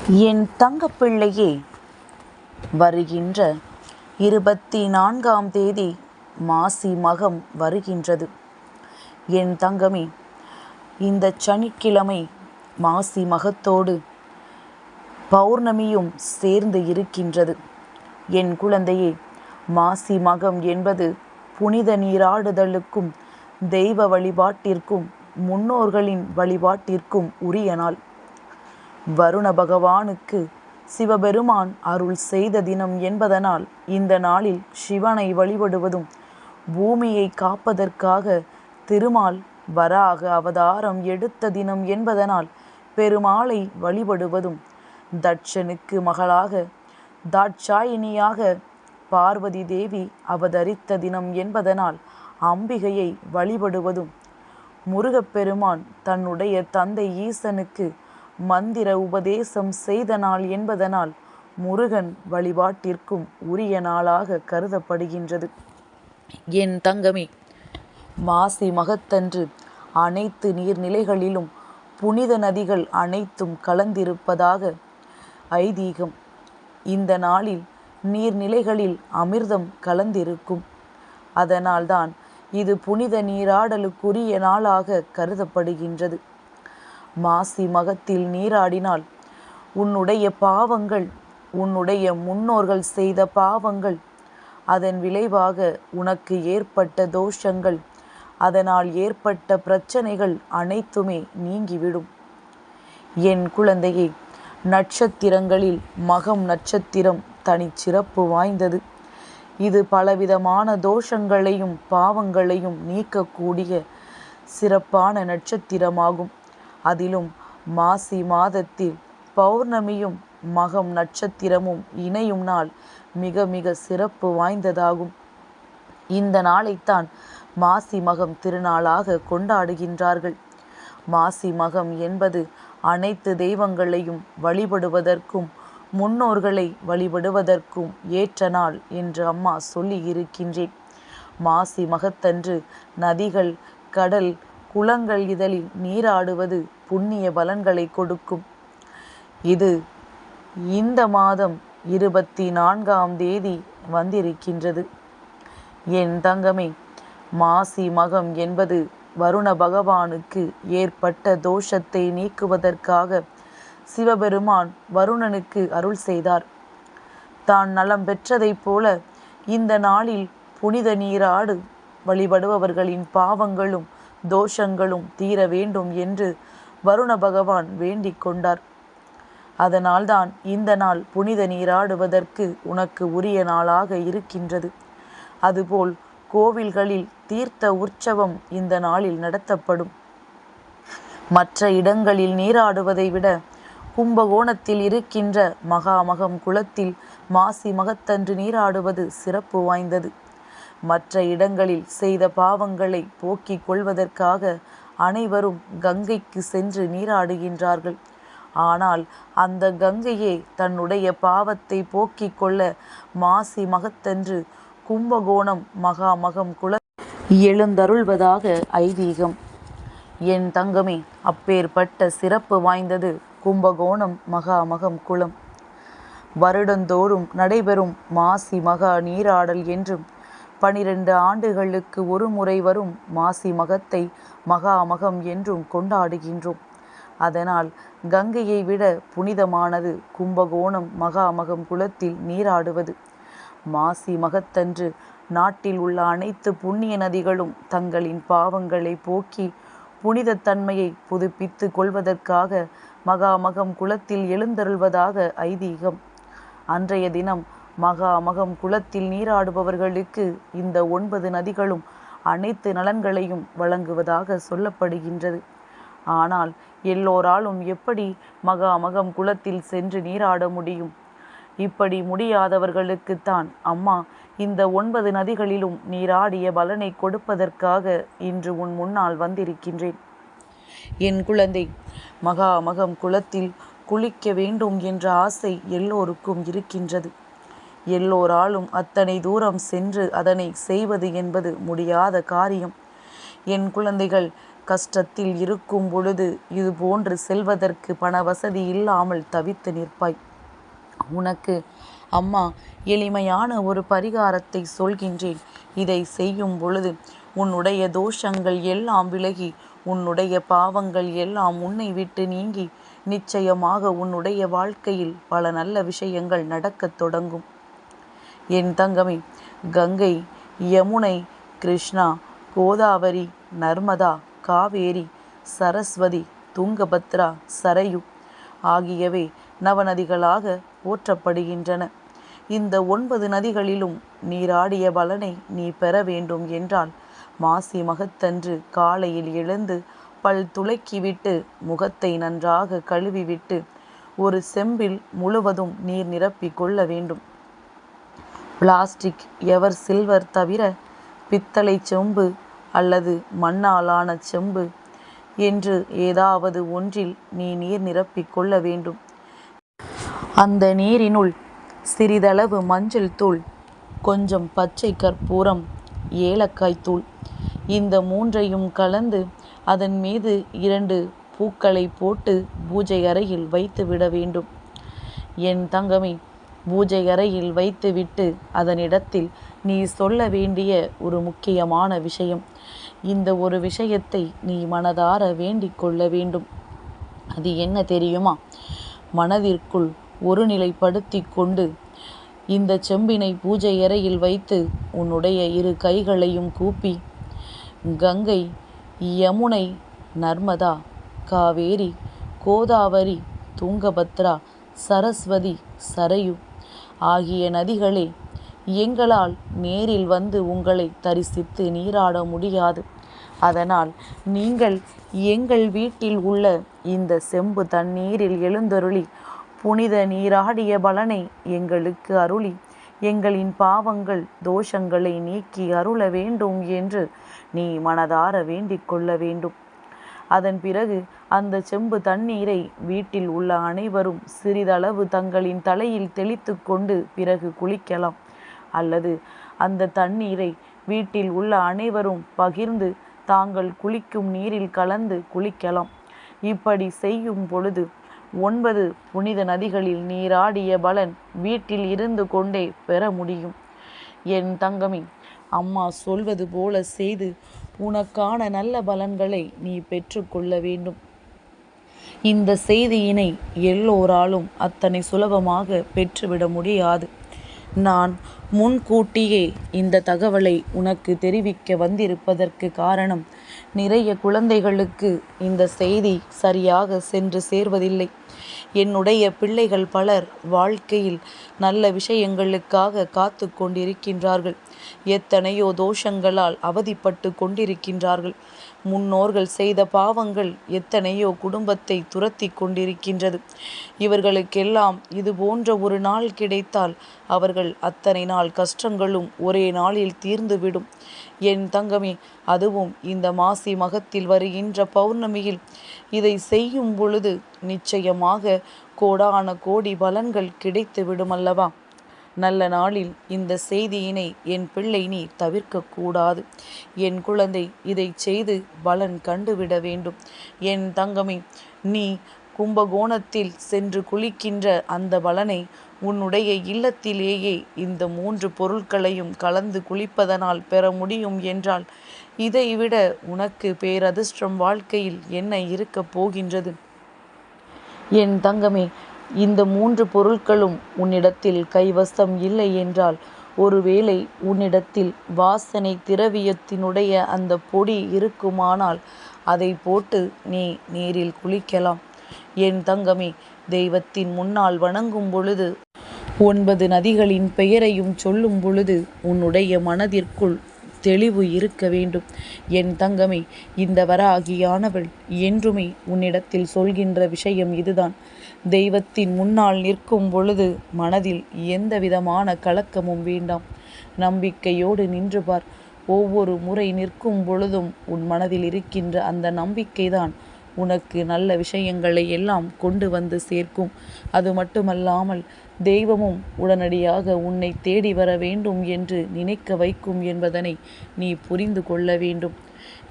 என் தங்கப்பிள்ளையே, வருகின்ற 24ஆம் தேதி மாசி மகம் வருகின்றது. என் தங்கமே, இந்த சனிக்கிழமை மாசி மகத்தோடு பௌர்ணமியும் சேர்ந்து இருக்கின்றது. என் குழந்தையே, மாசி மகம் என்பது புனித நீராடுதலுக்கும் தெய்வ வழிபாட்டிற்கும் முன்னோர்களின் வழிபாட்டிற்கும் உரிய நாள். வருண பகவானுக்கு சிவபெருமான் அருள் செய்த தினம் என்பதனால் இந்த நாளில் சிவனை வழிபடுவதும், பூமியை காப்பதற்காக திருமால் வராக அவதாரம் எடுத்த தினம் என்பதனால் பெருமாளை வழிபடுவதும், தட்சனுக்கு மகளாக தாட்சாயினியாக பார்வதி தேவி அவதரித்த தினம் என்பதனால் அம்பிகையை வழிபடுவதும், முருகப்பெருமான் தன்னுடைய தந்தை ஈசனுக்கு மந்திர உபதேசம் செய்த நாள் என்பதனால் முருகன் வழிபாட்டிற்கும் உரிய நாளாக கருதப்படுகின்றது. என் தங்கமே, மாசி மகத்தன்று அனைத்து நீர்நிலைகளிலும் புனித நதிகள் அனைத்தும் கலந்திருப்பதாக ஐதீகம். இந்த நாளில் நீர்நிலைகளில் அமிர்தம் கலந்திருக்கும். அதனால்தான் இது புனித நீராடலுக்குரிய நாளாக கருதப்படுகின்றது. மாசி மகத்தில் நீராடினால் உன்னுடைய பாவங்கள், உன்னுடைய முன்னோர்கள் செய்த பாவங்கள், அதன் விளைவாக உனக்கு ஏற்பட்ட தோஷங்கள், அதனால் ஏற்பட்ட பிரச்சனைகள் அனைத்துமே நீங்கிவிடும். என் குழந்தையே, நட்சத்திரங்களில் மகம் நட்சத்திரம் தனிச்சிறப்பு வாய்ந்தது. இது பலவிதமான தோஷங்களையும் பாவங்களையும் நீக்கக்கூடிய சிறப்பான நட்சத்திரமாகும். அதிலும் மாசி மாதத்தில் பௌர்ணமியும் மகம் நட்சத்திரமும் இணையும் நாள் மிக மிக சிறப்பு வாய்ந்ததாகும். இந்த நாளைத்தான் மாசி மகம் திருநாளாக கொண்டாடுகின்றார்கள். மாசி மகம் என்பது அனைத்து தெய்வங்களையும் வழிபடுவதற்கும் முன்னோர்களை வழிபடுவதற்கும் ஏற்ற நாள் என்று அம்மா சொல்லி இருக்கின்றேன். மாசி மகத்தன்று நதிகள், கடல், குளங்கள் இதழில் நீராடுவது புண்ணிய பலன்களை கொடுக்கும். இது இந்த மாதம் 24ஆம் தேதி வந்திருக்கின்றது. என் தங்கமே, மாசி மகம் என்பது வருண பகவானுக்கு ஏற்பட்ட தோஷத்தை நீக்குவதற்காக சிவபெருமான் வருணனுக்கு அருள் செய்தார். தான் நலம் பெற்றதைப் போல இந்த நாளில் புனித நீராடு வழிபடுபவர்களின் பாவங்களும் தோஷங்களும் தீர வேண்டும் என்று வருண பகவான் வேண்டிக் கொண்டார். அதனால்தான் இந்த நாள் புனித நீராடுவதற்கு உனக்கு உரிய நாளாக இருக்கின்றது. அதுபோல் கோவில்களில் தீர்த்த உற்சவம் இந்த நாளில் நடத்தப்படும். மற்ற இடங்களில் நீராடுவதை விட கும்பகோணத்தில் இருக்கின்ற மகாமகம் குளத்தில் மாசி மகத்தன்று நீராடுவது சிறப்பு வாய்ந்தது. மற்ற இடங்களில் செய்த பாவங்களை போக்கிக் கொள்வதற்காக அனைவரும் கங்கைக்கு சென்று நீராடுகின்றார்கள். ஆனால் அந்த கங்கையே தன்னுடைய பாவத்தை போக்கிக் கொள்ள மாசி மகத்தன்று கும்பகோணம் மகாமகம் குள எழுந்தருள்வதாக ஐதீகம். என் தங்கமே, அப்பேற்பட்ட சிறப்பு வாய்ந்தது கும்பகோணம் மகாமகம் குளம். வருடந்தோறும் நடைபெறும் மாசி மகா நீராடல் என்றும் 12 ஆண்டுகளுக்கு ஒரு முறை வரும் மாசி மகத்தை மகாமகம் என்றும் கொண்டாடுகின்றோம். அதனால் கங்கையை விட புனிதமானது கும்பகோணம் மகாமகம் குளத்தில் நீராடுவது. மாசி மகத்தன்று நாட்டில் உள்ள அனைத்து புண்ணிய நதிகளும் தங்களின் பாவங்களை போக்கி புனிதத்தன்மையை புதுப்பித்து கொள்வதற்காக மகாமகம் குளத்தில் எழுந்தருள்வதாக ஐதீகம். அன்றைய தினம் மகாமகம் குளத்தில் நீராடுபவர்களுக்கு இந்த 9 நதிகளும் அனைத்து நலன்களையும் வழங்குவதாக சொல்லப்படுகின்றது. ஆனால் எல்லோராலும் எப்படி மகாமகம் குளத்தில் சென்று நீராட முடியும்? இப்படி முடியாதவர்களுக்குத்தான் அம்மா இந்த 9 நதிகளிலும் நீராடிய பலனை கொடுப்பதற்காக இன்று உன் முன்னால் வந்திருக்கின்றேன். என் குழந்தை, மகாமகம் குளத்தில் குளிக்க வேண்டும் என்ற ஆசை எல்லோருக்கும் இருக்கின்றது. எல்லோராலும் அத்தனை தூரம் சென்று அதனை செய்வது என்பது முடியாத காரியம். என் குழந்தைகள், கஷ்டத்தில் இருக்கும் பொழுது இது போன்று செல்வதற்கு பண வசதி இல்லாமல் தவித்து நிற்பாய். உனக்கு அம்மா எளிமையான ஒரு பரிகாரத்தை சொல்கின்றேன். இதை செய்யும் பொழுது உன்னுடைய தோஷங்கள் எல்லாம் விலகி உன்னுடைய பாவங்கள் எல்லாம் உன்னை விட்டு நீங்கி நிச்சயமாக உன்னுடைய வாழ்க்கையில் பல நல்ல விஷயங்கள் நடக்கத் தொடங்கும். என் தங்கமே, கங்கை, யமுனை, கிருஷ்ணா, கோதாவரி, நர்மதா, காவேரி, சரஸ்வதி, துங்கபத்ரா, சரையு ஆகியவை நவநதிகளாக போற்றப்படுகின்றன. இந்த 9 நதிகளிலும் நீராடிய பலனை நீ பெற வேண்டும் என்றால் மாசி மகத்தன்று காலையில் எழுந்து பல் துலக்கிவிட்டு முகத்தை நன்றாக கழுவிவிட்டு ஒரு செம்பில் முழுவதும் நீர் நிரப்பிக் கொள்ள வேண்டும். பிளாஸ்டிக், எவர் சில்வர் தவிர பித்தளை செம்பு அல்லது மண்ணாலான செம்பு என்று ஏதாவது ஒன்றில் நீ நீர் நிரப்பிக் கொள்ள வேண்டும். அந்த நீரினுள் சிறிதளவு மஞ்சள் தூள், கொஞ்சம் பச்சை கற்பூரம், ஏலக்காய் தூள், இந்த 3ஐயும் கலந்து அதன் மீது 2 பூக்களை போட்டு பூஜை அறையில் வைத்து விட வேண்டும். என் தங்கமே, பூஜை அறையில் வைத்துவிட்டு அதனிடத்தில் நீ சொல்ல வேண்டிய ஒரு முக்கியமான விஷயம். இந்த ஒரு விஷயத்தை நீ மனதார வேண்டிக் கொள்ள வேண்டும். அது என்ன தெரியுமா? மனதிற்குள் ஒருநிலைப்படுத்தி கொண்டு இந்த செம்பினை பூஜை அறையில் வைத்து உன்னுடைய 2 கைகளையும் கூப்பி கங்கை, யமுனை, நர்மதா, காவேரி, கோதாவரி, துங்கபத்ரா, சரஸ்வதி, சரையு ஆகிய நதிகளே, எங்களால் நேரில் வந்து உங்களை தரிசித்து நீராட முடியாது. அதனால் நீங்கள் எங்கள் வீட்டில் உள்ள இந்த செம்பு தண்ணீரில் எழுந்தருளி புனித நீராடிய பலனை எங்களுக்கு அருளி எங்களின் பாவங்கள் தோஷங்களை நீக்கி அருள வேண்டும் என்று நீ மனதார வேண்டிக் கொள்ள வேண்டும். அதன் பிறகு அந்த செம்பு தண்ணீரை வீட்டில் உள்ள அனைவரும் சிறிதளவு தங்களின் தலையில் தெளித்து கொண்டு பிறகு குளிக்கலாம். அல்லது அந்த தண்ணீரை வீட்டில் உள்ள அனைவரும் பகிர்ந்து தாங்கள் குளிக்கும் நீரில் கலந்து குளிக்கலாம். இப்படி செய்யும் பொழுது 9 புனித நதிகளில் நீராடிய பலன் வீட்டில் இருந்து கொண்டே பெற முடியும். என் தங்கமே, அம்மா சொல்வது போல செய்து உனக்கான நல்ல பலன்களை நீ பெற்றுக்கொள்ள வேண்டும். இந்த செய்தியினை எல்லோராலும் அத்தனை சுலபமாக பெற்றுவிட முடியாது. நான் முன்கூட்டியே இந்த தகவலை உனக்கு தெரிவிக்க வந்திருப்பதற்கு காரணம், நிறைய குழந்தைகளுக்கு இந்த செய்தி சரியாக சென்று சேர்வதில்லை. என்னுடைய பிள்ளைகள் பலர் வாழ்க்கையில் நல்ல விஷயங்களுக்காக காத்து கொண்டிருக்கின்றார்கள். எத்தனையோ தோஷங்களால் அவதிப்பட்டு கொண்டிருக்கின்றார்கள். முன்னோர்கள் செய்த பாவங்கள் எத்தனையோ குடும்பத்தை துரத்தி கொண்டிருக்கின்றது. இவர்களுக்கெல்லாம் இது போன்ற ஒரு நாள் கிடைத்தால் அவர்கள் அத்தனை நாள் கஷ்டங்களும் ஒரே நாளில் தீர்ந்துவிடும். என் தங்கமே, அதுவும் இந்த மாசி மகத்தில் வருகின்ற பௌர்ணமியில் இதை செய்யும் பொழுது நிச்சயமாக கோடான கோடி பலன்கள் கிடைத்து விடுமல்லவா? நல்ல நாளில் இந்த செய்தியினை என் பிள்ளை நீ தவிர்க்கக்கூடாது. என் குழந்தை, இதை செய்து பலன் கண்டுவிட வேண்டும். என் தங்கமே, நீ கும்பகோணத்தில் சென்று குளிக்கின்ற அந்த பலனை உன்னுடைய இல்லத்திலேயே இந்த 3 பொருட்களையும் கலந்து குளிப்பதனால் பெற முடியும் என்றால் இதைவிட உனக்கு பேரதிர்ஷ்டம் வாழ்க்கையில் என்ன இருக்கப் போகின்றது? என் தங்கமே, இந்த 3 பொருட்களும் உன்னிடத்தில் கைவசம் இல்லை என்றால், ஒருவேளை உன்னிடத்தில் வாசனை திரவியத்தினுடைய அந்த பொடி இருக்குமானால் அதை போட்டு நீ நீரில் குளிக்கலாம். என் தங்கமே, தெய்வத்தின் முன்னால் வணங்கும் பொழுது 9 நதிகளின் பெயரையும் சொல்லும் பொழுது உன்னுடைய மனதிற்குள் தெளிவு இருக்க வேண்டும். என் தங்கமே, இந்த வராகியானவள் என்றுமே உன்னிடத்தில் சொல்கின்ற விஷயம் இதுதான். தெய்வத்தின் முன்னால் நிற்கும் பொழுது மனதில் எந்த விதமான கலக்கமும் வேண்டாம். நம்பிக்கையோடு நின்று பார். ஒவ்வொரு முறை நிற்கும் பொழுதும் உன் மனதில் இருக்கின்ற அந்த நம்பிக்கைதான் உனக்கு நல்ல விஷயங்களை எல்லாம் கொண்டு வந்து சேர்க்கும். அது மட்டுமல்லாமல் தெய்வமும் உடனடியாக உன்னை தேடி வர வேண்டும் என்று நினைக்க வைக்கும் என்பதனை நீ புரிந்து கொள்ள வேண்டும்.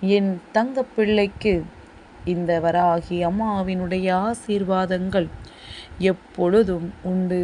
என் தங்கப்பிள்ளைக்கு இந்த வராகி அம்மாவினுடைய ஆசீர்வாதங்கள் எப்பொழுதும் உண்டு.